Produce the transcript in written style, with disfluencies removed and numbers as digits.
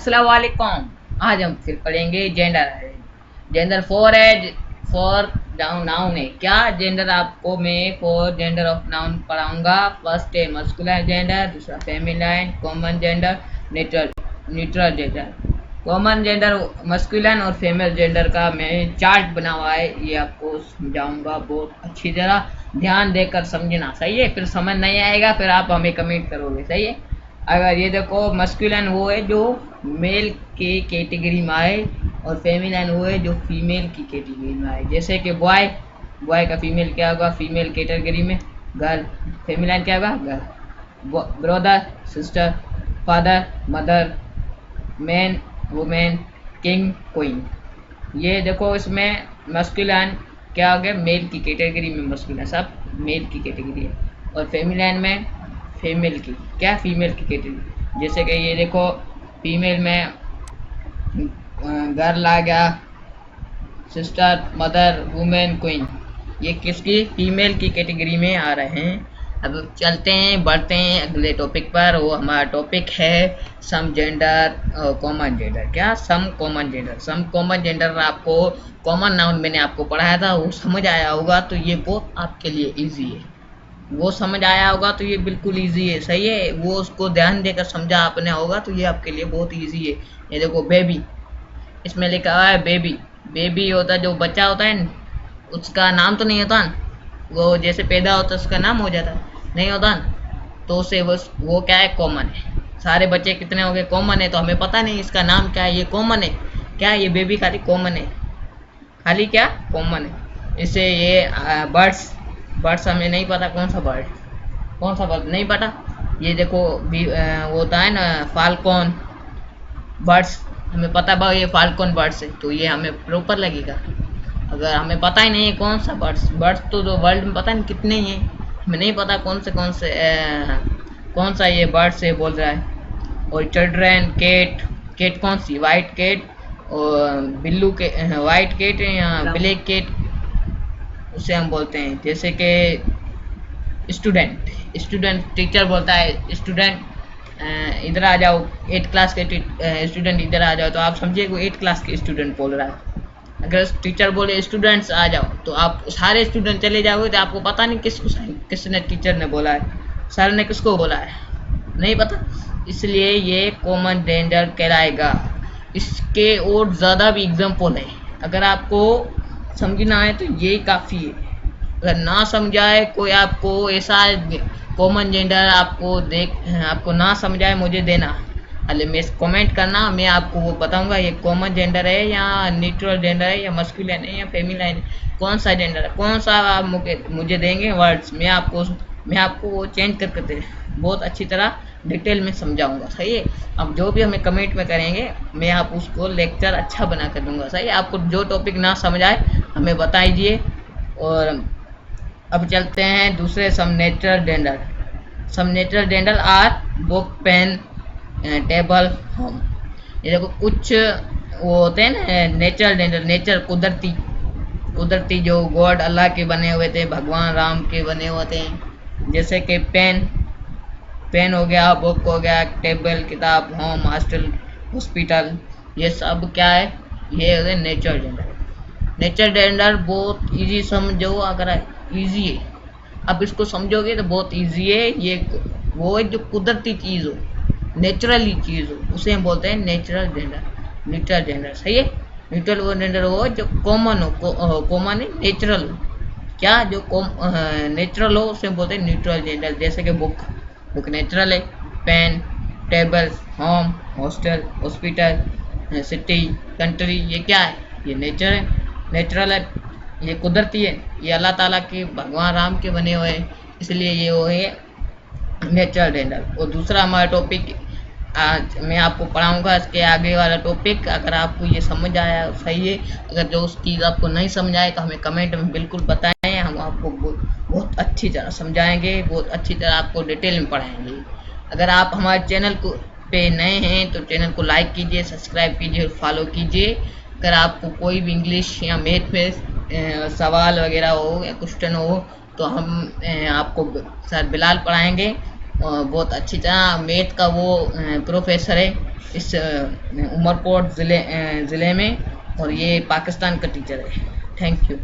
अस्सलाम वालेकुम। आज हम फिर पढ़ेंगे जेंडर है। जेंडर फोर है, फोर नाउन है। क्या जेंडर आपको मैं फोर जेंडर ऑफ नाउन पढ़ाऊंगा। फर्स्ट है मस्कुलिन जेंडर, दूसरा feminine, common gender, neutral gender. Common gender masculine और फीमेल जेंडर का मैं चार्ट बना हुआ है, ये आपको समझाऊंगा बहुत अच्छी तरह ध्यान देकर समझना। सही है, फिर समझ नहीं आएगा फिर आप हमें कमेंट करोगे। सही है। अगर ये देखो, मस्कुलिन वो है जो मेल के कैटेगरी में आए और फेमिनिन वो है जो फीमेल की कैटेगरी में आए। जैसे कि बॉय, बॉय का फीमेल क्या होगा, फीमेल कैटेगरी में। गर्ल, फेमिनिन क्या होगा, girl. Brother, sister, father, mother, man, women, king, queen. ये देखो, इसमें मस्कुलिन क्या हो गया, मेल की कैटेगरी में मस्कुलिन सब मेल की कैटेगरी है, और फेमिनिन में फीमेल की क्या, फीमेल की कैटेगरी। जैसे कि ये देखो, फीमेल में गर्ल आ गया, सिस्टर, मदर, वुमेन, क्वीन, ये किसकी, फीमेल की कैटेगरी में आ रहे हैं। अब चलते हैं, बढ़ते हैं अगले टॉपिक पर। वो हमारा टॉपिक है सम जेंडर कॉमन जेंडर। क्या, some common gender. Some common gender आपको कॉमन नाउन मैंने आपको पढ़ाया था, वो समझ आया होगा तो ये बहुत आपके लिए इजी है। वो समझ आया होगा तो ये बिल्कुल इजी है। सही है, वो उसको ध्यान देकर समझा आपने होगा तो ये आपके लिए बहुत इजी है। ये देखो, बेबी, इसमें लिखा हुआ है बेबी। बेबी होता है जो बच्चा होता है न, उसका नाम तो नहीं होता न, वो जैसे पैदा होता है उसका नाम हो जाता है, नहीं होता न, तो उसे वो क्या है, कॉमन है। सारे बच्चे कितने हो गए, कॉमन है, तो हमें पता नहीं इसका नाम क्या है, ये कॉमन है। क्या, ये बेबी खाली कॉमन है, खाली क्या, कॉमन है। इससे ये बर्ड्स, बर्ड्स हमें नहीं पता कौन सा बर्ड, कौन सा बर्ड नहीं पता। ये देखो वो होता है ना, फाल्कन बर्ड्स, हमें पता भाई ये फाल्कन बर्ड्स है, तो ये हमें प्रॉपर लगेगा। अगर हमें पता ही नहीं है कौन सा बर्ड्स, बर्ड्स तो वर्ल्ड में पता नहीं कितने ही हैं, हमें नहीं पता कौन से कौन सा ये बर्ड्स है बोल रहा है। और चिल्ड्रेन, केट, केट कौन सी, वाइट केट और बिल्लू के, वाइट केट या ब्लैक केट उसे हम बोलते हैं। जैसे कि स्टूडेंट, स्टूडेंट टीचर बोलता है स्टूडेंट इधर आ जाओ, 8 क्लास के स्टूडेंट इधर आ जाओ, तो आप समझिए वो 8 क्लास के स्टूडेंट बोल रहा है। अगर टीचर बोले स्टूडेंट्स आ जाओ, तो आप सारे स्टूडेंट चले जाओगे तो आपको पता नहीं किसने टीचर ने बोला है, सर ने किसको बोला है, नहीं पता। इसलिए ये कॉमन जेंडर कहलाएगा। इसके और ज़्यादा भी एग्जाम्पल है, अगर आपको समझना है तो ये काफ़ी है। अगर ना समझाए कोई आपको ऐसा कॉमन जेंडर आपको ना समझाए, मुझे देना, अरे मैं कमेंट करना, मैं आपको वो बताऊंगा ये कॉमन जेंडर है या न्यूट्रल जेंडर है या मस्कुलिन है या फेमिनाइन, कौन सा जेंडर है, कौन सा आप मुझे देंगे वर्ड्स, मैं आपको वो चेंज करके बहुत अच्छी तरह डिटेल में समझाऊंगा। सही है। अब जो भी हमें कमेंट में करेंगे, मैं आप उसको लेक्चर अच्छा बना कर दूंगा। सही है। आपको जो टॉपिक ना समझ आए हमें बताइए। और अब चलते हैं दूसरे, some natural gender. Some natural gender are book, pen, table, home. ये देखो, कुछ वो होते हैं ना नेचुरल जेंडर, नेचर कुदरती, कुदरती जो गॉड अल्लाह के बने हुए थे, भगवान राम के बने हुए थे। जैसे कि पेन, पेन हो गया, बुक हो गया, टेबल किताब, होम हॉस्टल हॉस्पिटल, ये सब क्या है, ये है नेचुरल जेंडर। नेचुरल जेंडर बहुत इजी समझो, अगर इजी है, अब इसको समझोगे तो बहुत इजी है। ये वो है जो कुदरती चीज़ हो, नेचुरली चीज़ हो, उसे हम बोलते हैं नेचुरल जेंडर, न्यूट्रल जेंडर। सही है। न्यूट्रल वो जेंडर हो जो कॉमन हो, कॉमन है, नेचुरल हो। क्या, जो नेचुरल हो उसे हम बोलते हैं न्यूट्रल जेंडर। जैसे कि बुक, बुक नेचुरल है। Pen, table, home, hostel, hospital, city, country, ये क्या है, ये नेचर है, नेचुरल है, ये कुदरती है, ये अल्लाह ताला के भगवान राम के बने हुए हैं, इसलिए ये वो है नेचुरल जेंडर। और दूसरा हमारा टॉपिक आज मैं आपको पढ़ाऊंगा, इसके आगे वाला टॉपिक। अगर आपको ये समझ आया सही है, अगर जो उस चीज़ आपको नहीं समझ आए तो हमें कमेंट में बिल्कुल बताएं, हम आपको बहुत अच्छी तरह समझाएंगे, बहुत अच्छी तरह आपको डिटेल में पढ़ाएंगे। अगर आप हमारे चैनल को पे नए हैं तो चैनल को लाइक कीजिए, सब्सक्राइब कीजिए और फॉलो कीजिए। अगर आपको कोई भी इंग्लिश या मैथ में सवाल वगैरह हो या क्वेश्चन हो तो हम आपको सर बिलाल पढ़ाएंगे, बहुत अच्छी तरह। मैथ का वो प्रोफेसर है, इस उमरकोट ज़िले में, और ये पाकिस्तान का टीचर है। Thank you.